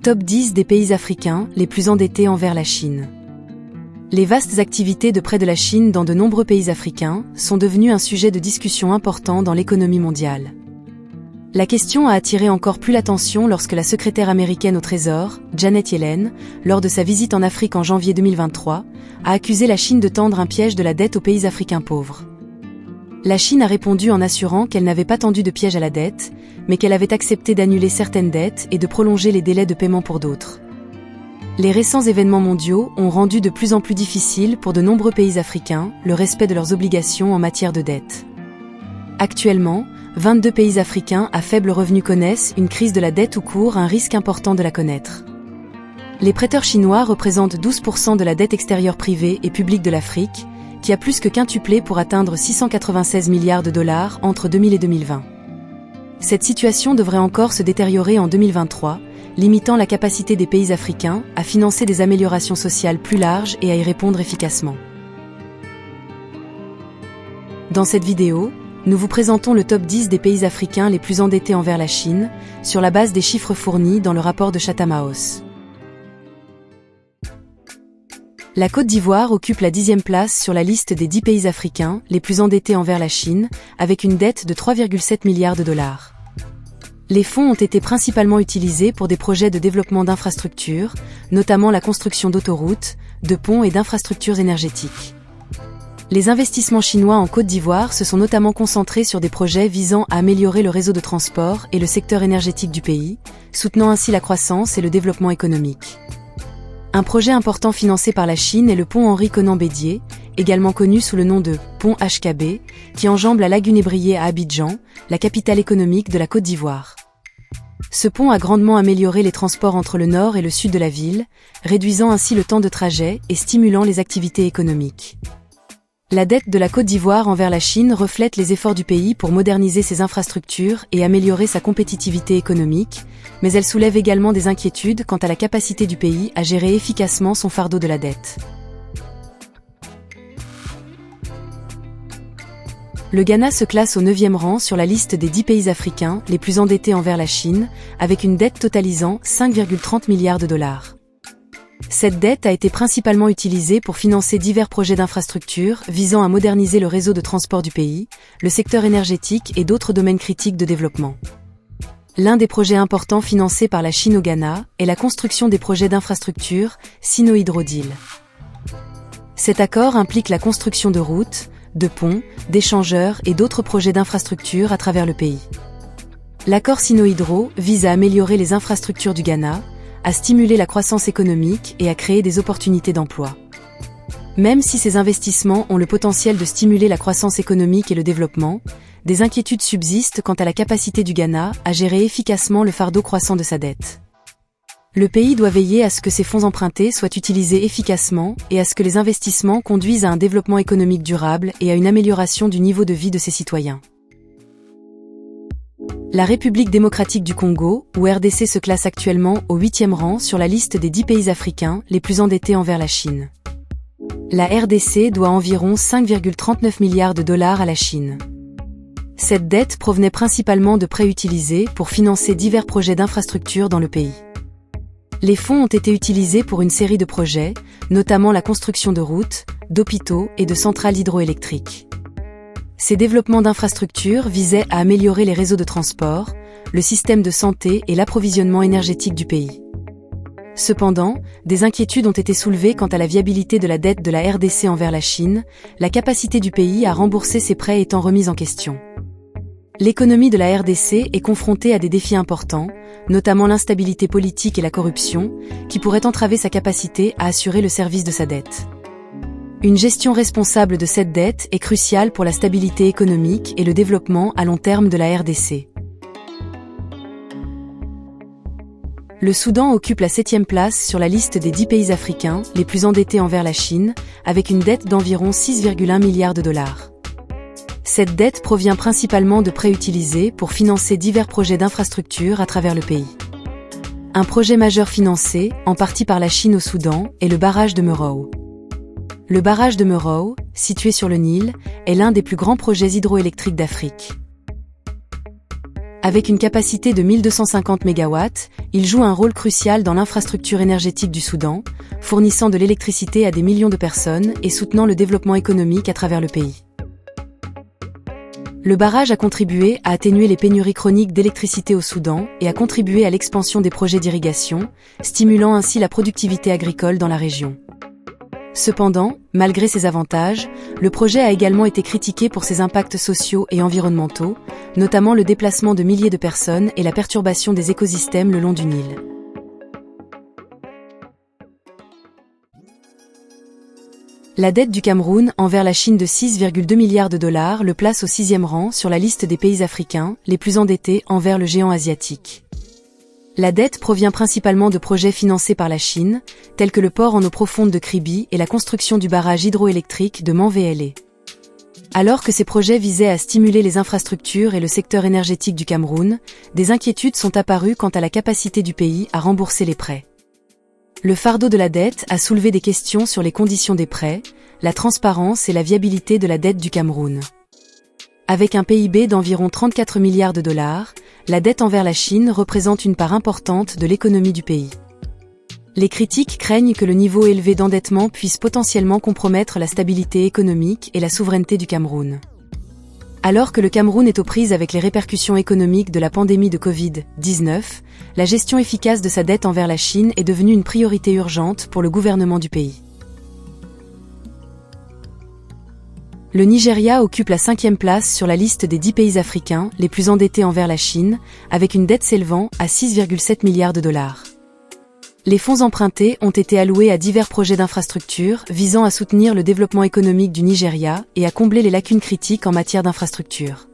Top 10 des pays africains les plus endettés envers la Chine. Les vastes activités de prêt de la Chine dans de nombreux pays africains sont devenues un sujet de discussion important dans l'économie mondiale. La question a attiré encore plus l'attention lorsque la secrétaire américaine au Trésor, Janet Yellen, lors de sa visite en Afrique en janvier 2023, a accusé la Chine de tendre un piège de la dette aux pays africains pauvres. La Chine a répondu en assurant qu'elle n'avait pas tendu de piège à la dette, mais qu'elle avait accepté d'annuler certaines dettes et de prolonger les délais de paiement pour d'autres. Les récents événements mondiaux ont rendu de plus en plus difficile pour de nombreux pays africains le respect de leurs obligations en matière de dette. Actuellement, 22 pays africains à faible revenu connaissent une crise de la dette ou courent un risque important de la connaître. Les prêteurs chinois représentent 12% de la dette extérieure privée et publique de l'Afrique, qui a plus que quintuplé pour atteindre 696 milliards de dollars entre 2000 et 2020. Cette situation devrait encore se détériorer en 2023, limitant la capacité des pays africains à financer des améliorations sociales plus larges et à y répondre efficacement. Dans cette vidéo, nous vous présentons le top 10 des pays africains les plus endettés envers la Chine, sur la base des chiffres fournis dans le rapport de Chatham House. La Côte d'Ivoire occupe la 10e place sur la liste des 10 pays africains les plus endettés envers la Chine, avec une dette de 3,7 milliards de dollars. Les fonds ont été principalement utilisés pour des projets de développement d'infrastructures, notamment la construction d'autoroutes, de ponts et d'infrastructures énergétiques. Les investissements chinois en Côte d'Ivoire se sont notamment concentrés sur des projets visant à améliorer le réseau de transport et le secteur énergétique du pays, soutenant ainsi la croissance et le développement économique. Un projet important financé par la Chine est le pont Henri Konan Bédié, également connu sous le nom de pont HKB, qui enjambe la lagune ébriée à Abidjan, la capitale économique de la Côte d'Ivoire. Ce pont a grandement amélioré les transports entre le nord et le sud de la ville, réduisant ainsi le temps de trajet et stimulant les activités économiques. La dette de la Côte d'Ivoire envers la Chine reflète les efforts du pays pour moderniser ses infrastructures et améliorer sa compétitivité économique, mais elle soulève également des inquiétudes quant à la capacité du pays à gérer efficacement son fardeau de la dette. Le Ghana se classe au 9e rang sur la liste des 10 pays africains les plus endettés envers la Chine, avec une dette totalisant 5,30 milliards de dollars. Cette dette a été principalement utilisée pour financer divers projets d'infrastructures visant à moderniser le réseau de transport du pays, le secteur énergétique et d'autres domaines critiques de développement. L'un des projets importants financés par la Chine au Ghana est la construction des projets d'infrastructures Sino-Hydro-Deal. Cet accord implique la construction de routes, de ponts, d'échangeurs et d'autres projets d'infrastructures à travers le pays. L'accord Sino-Hydro vise à améliorer les infrastructures du Ghana, à stimuler la croissance économique et à créer des opportunités d'emploi. Même si ces investissements ont le potentiel de stimuler la croissance économique et le développement, des inquiétudes subsistent quant à la capacité du Ghana à gérer efficacement le fardeau croissant de sa dette. Le pays doit veiller à ce que ses fonds empruntés soient utilisés efficacement et à ce que les investissements conduisent à un développement économique durable et à une amélioration du niveau de vie de ses citoyens. La République démocratique du Congo, ou RDC, se classe actuellement au 8e rang sur la liste des 10 pays africains les plus endettés envers la Chine. La RDC doit environ 5,39 milliards de dollars à la Chine. Cette dette provenait principalement de prêts utilisés pour financer divers projets d'infrastructures dans le pays. Les fonds ont été utilisés pour une série de projets, notamment la construction de routes, d'hôpitaux et de centrales hydroélectriques. Ces développements d'infrastructures visaient à améliorer les réseaux de transport, le système de santé et l'approvisionnement énergétique du pays. Cependant, des inquiétudes ont été soulevées quant à la viabilité de la dette de la RDC envers la Chine, la capacité du pays à rembourser ses prêts étant remise en question. L'économie de la RDC est confrontée à des défis importants, notamment l'instabilité politique et la corruption, qui pourraient entraver sa capacité à assurer le service de sa dette. Une gestion responsable de cette dette est cruciale pour la stabilité économique et le développement à long terme de la RDC. Le Soudan occupe la 7e place sur la liste des 10 pays africains les plus endettés envers la Chine, avec une dette d'environ 6,1 milliards de dollars. Cette dette provient principalement de prêts utilisés pour financer divers projets d'infrastructures à travers le pays. Un projet majeur financé, en partie par la Chine au Soudan, est le barrage de Merowe. Le barrage de Merowe, situé sur le Nil, est l'un des plus grands projets hydroélectriques d'Afrique. Avec une capacité de 1250 MW, il joue un rôle crucial dans l'infrastructure énergétique du Soudan, fournissant de l'électricité à des millions de personnes et soutenant le développement économique à travers le pays. Le barrage a contribué à atténuer les pénuries chroniques d'électricité au Soudan et a contribué à l'expansion des projets d'irrigation, stimulant ainsi la productivité agricole dans la région. Cependant, malgré ces avantages, le projet a également été critiqué pour ses impacts sociaux et environnementaux, notamment le déplacement de milliers de personnes et la perturbation des écosystèmes le long du Nil. La dette du Cameroun envers la Chine de 6,2 milliards de dollars le place au 6e rang sur la liste des pays africains les plus endettés envers le géant asiatique. La dette provient principalement de projets financés par la Chine, tels que le port en eau profonde de Kribi et la construction du barrage hydroélectrique de Manvele. Alors que ces projets visaient à stimuler les infrastructures et le secteur énergétique du Cameroun, des inquiétudes sont apparues quant à la capacité du pays à rembourser les prêts. Le fardeau de la dette a soulevé des questions sur les conditions des prêts, la transparence et la viabilité de la dette du Cameroun. Avec un PIB d'environ 34 milliards de dollars, la dette envers la Chine représente une part importante de l'économie du pays. Les critiques craignent que le niveau élevé d'endettement puisse potentiellement compromettre la stabilité économique et la souveraineté du Cameroun. Alors que le Cameroun est aux prises avec les répercussions économiques de la pandémie de Covid-19, la gestion efficace de sa dette envers la Chine est devenue une priorité urgente pour le gouvernement du pays. Le Nigeria occupe la 5e place sur la liste des 10 pays africains les plus endettés envers la Chine, avec une dette s'élevant à 6,7 milliards de dollars. Les fonds empruntés ont été alloués à divers projets d'infrastructures visant à soutenir le développement économique du Nigeria et à combler les lacunes critiques en matière d'infrastructures.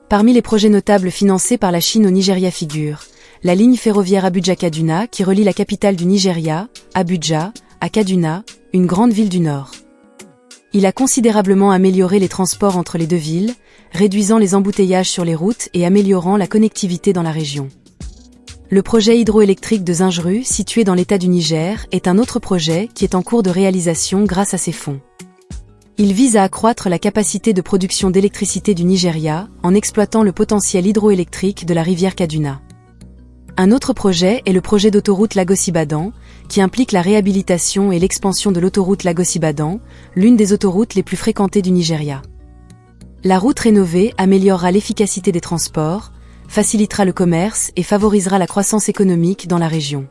Parmi les projets notables financés par la Chine au Nigeria figurent la ligne ferroviaire Abuja-Kaduna qui relie la capitale du Nigeria, Abuja, à Kaduna, une grande ville du nord. Il a considérablement amélioré les transports entre les deux villes, réduisant les embouteillages sur les routes et améliorant la connectivité dans la région. Le projet hydroélectrique de Zingeru, situé dans l'État du Niger, est un autre projet qui est en cours de réalisation grâce à ces fonds. Il vise à accroître la capacité de production d'électricité du Nigeria en exploitant le potentiel hydroélectrique de la rivière Kaduna. Un autre projet est le projet d'autoroute Lagos-Ibadan, qui implique la réhabilitation et l'expansion de l'autoroute Lagos-Ibadan, l'une des autoroutes les plus fréquentées du Nigeria. La route rénovée améliorera l'efficacité des transports, facilitera le commerce et favorisera la croissance économique dans la région.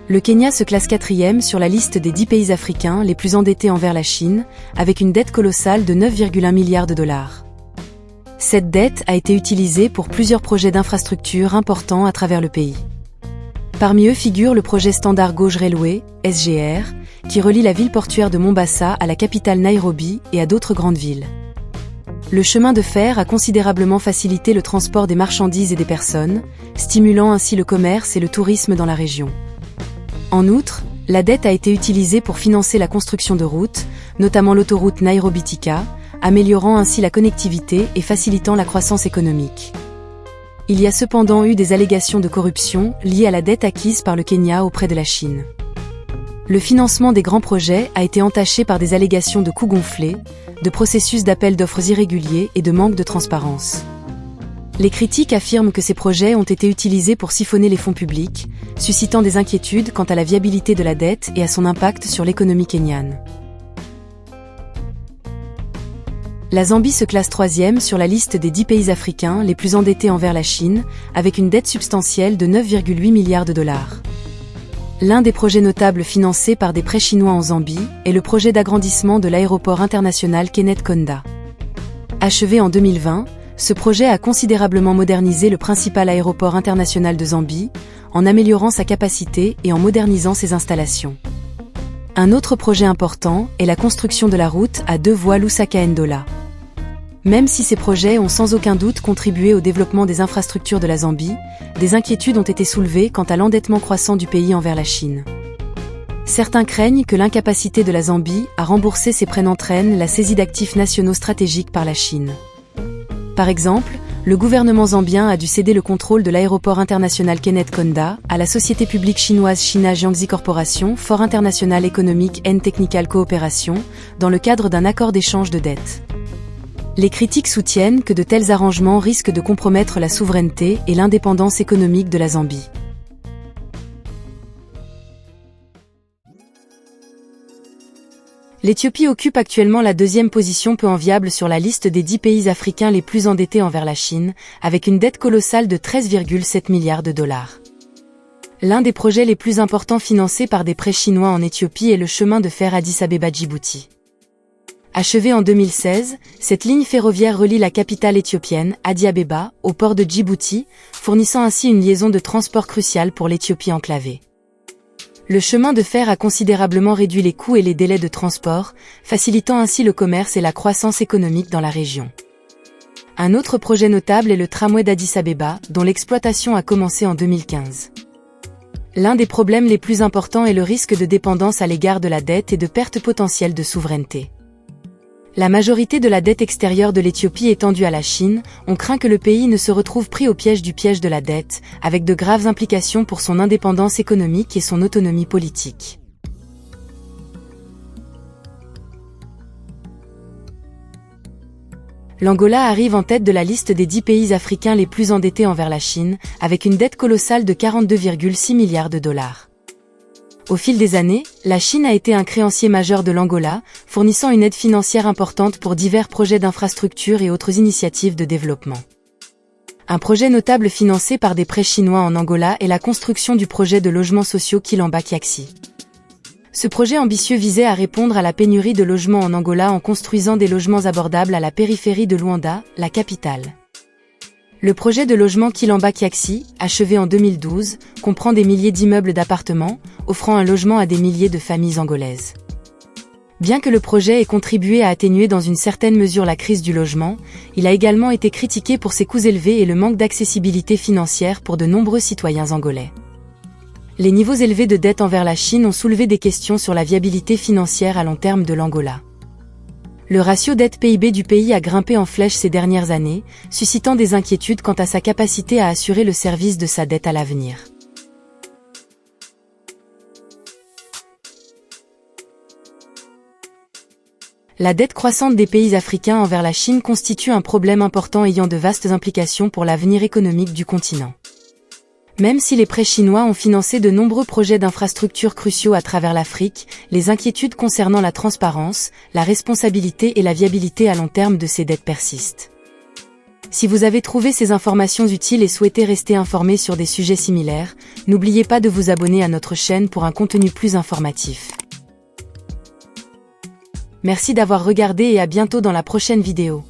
Le Kenya se classe 4e sur la liste des 10 pays africains les plus endettés envers la Chine, avec une dette colossale de 9,1 milliards de dollars. Cette dette a été utilisée pour plusieurs projets d'infrastructures importants à travers le pays. Parmi eux figure le projet Standard Gauge Railway, SGR, qui relie la ville portuaire de Mombasa à la capitale Nairobi et à d'autres grandes villes. Le chemin de fer a considérablement facilité le transport des marchandises et des personnes, stimulant ainsi le commerce et le tourisme dans la région. En outre, la dette a été utilisée pour financer la construction de routes, notamment l'autoroute Nairobi-Thika, améliorant ainsi la connectivité et facilitant la croissance économique. Il y a cependant eu des allégations de corruption liées à la dette acquise par le Kenya auprès de la Chine. Le financement des grands projets a été entaché par des allégations de coûts gonflés, de processus d'appel d'offres irréguliers et de manque de transparence. Les critiques affirment que ces projets ont été utilisés pour siphonner les fonds publics, suscitant des inquiétudes quant à la viabilité de la dette et à son impact sur l'économie kenyane. La Zambie se classe 3e sur la liste des 10 pays africains les plus endettés envers la Chine, avec une dette substantielle de 9,8 milliards de dollars. L'un des projets notables financés par des prêts chinois en Zambie est le projet d'agrandissement de l'aéroport international Kenneth Kaunda. Achevé en 2020, ce projet a considérablement modernisé le principal aéroport international de Zambie, en améliorant sa capacité et en modernisant ses installations. Un autre projet important est la construction de la route à 2 voies Lusaka-Ndola. Même si ces projets ont sans aucun doute contribué au développement des infrastructures de la Zambie, des inquiétudes ont été soulevées quant à l'endettement croissant du pays envers la Chine. Certains craignent que l'incapacité de la Zambie à rembourser ses prêts n'entraîne la saisie d'actifs nationaux stratégiques par la Chine. Par exemple, le gouvernement zambien a dû céder le contrôle de l'aéroport international Kenneth Kaunda à la société publique chinoise China Jiangxi Corporation for International Economic and Technical Cooperation, dans le cadre d'un accord d'échange de dettes. Les critiques soutiennent que de tels arrangements risquent de compromettre la souveraineté et l'indépendance économique de la Zambie. L'Éthiopie occupe actuellement la 2e position peu enviable sur la liste des 10 pays africains les plus endettés envers la Chine, avec une dette colossale de 13,7 milliards de dollars. L'un des projets les plus importants financés par des prêts chinois en Éthiopie est le chemin de fer Addis Abeba-Djibouti. Achevée en 2016, cette ligne ferroviaire relie la capitale éthiopienne, Addis Abeba, au port de Djibouti, fournissant ainsi une liaison de transport cruciale pour l'Éthiopie enclavée. Le chemin de fer a considérablement réduit les coûts et les délais de transport, facilitant ainsi le commerce et la croissance économique dans la région. Un autre projet notable est le tramway d'Addis Abeba, dont l'exploitation a commencé en 2015. L'un des problèmes les plus importants est le risque de dépendance à l'égard de la dette et de perte potentielle de souveraineté. La majorité de la dette extérieure de l'Éthiopie étant due à la Chine, on craint que le pays ne se retrouve pris au piège de la dette, avec de graves implications pour son indépendance économique et son autonomie politique. L'Angola arrive en tête de la liste des 10 pays africains les plus endettés envers la Chine, avec une dette colossale de 42,6 milliards de dollars. Au fil des années, la Chine a été un créancier majeur de l'Angola, fournissant une aide financière importante pour divers projets d'infrastructures et autres initiatives de développement. Un projet notable financé par des prêts chinois en Angola est la construction du projet de logements sociaux Kilamba Kiaxi. Ce projet ambitieux visait à répondre à la pénurie de logements en Angola en construisant des logements abordables à la périphérie de Luanda, la capitale. Le projet de logement Kilamba Kiaxi, achevé en 2012, comprend des milliers d'immeubles d'appartements, offrant un logement à des milliers de familles angolaises. Bien que le projet ait contribué à atténuer dans une certaine mesure la crise du logement, il a également été critiqué pour ses coûts élevés et le manque d'accessibilité financière pour de nombreux citoyens angolais. Les niveaux élevés de dette envers la Chine ont soulevé des questions sur la viabilité financière à long terme de l'Angola. Le ratio dette-PIB du pays a grimpé en flèche ces dernières années, suscitant des inquiétudes quant à sa capacité à assurer le service de sa dette à l'avenir. La dette croissante des pays africains envers la Chine constitue un problème important ayant de vastes implications pour l'avenir économique du continent. Même si les prêts chinois ont financé de nombreux projets d'infrastructures cruciaux à travers l'Afrique, les inquiétudes concernant la transparence, la responsabilité et la viabilité à long terme de ces dettes persistent. Si vous avez trouvé ces informations utiles et souhaitez rester informé sur des sujets similaires, n'oubliez pas de vous abonner à notre chaîne pour un contenu plus informatif. Merci d'avoir regardé et à bientôt dans la prochaine vidéo.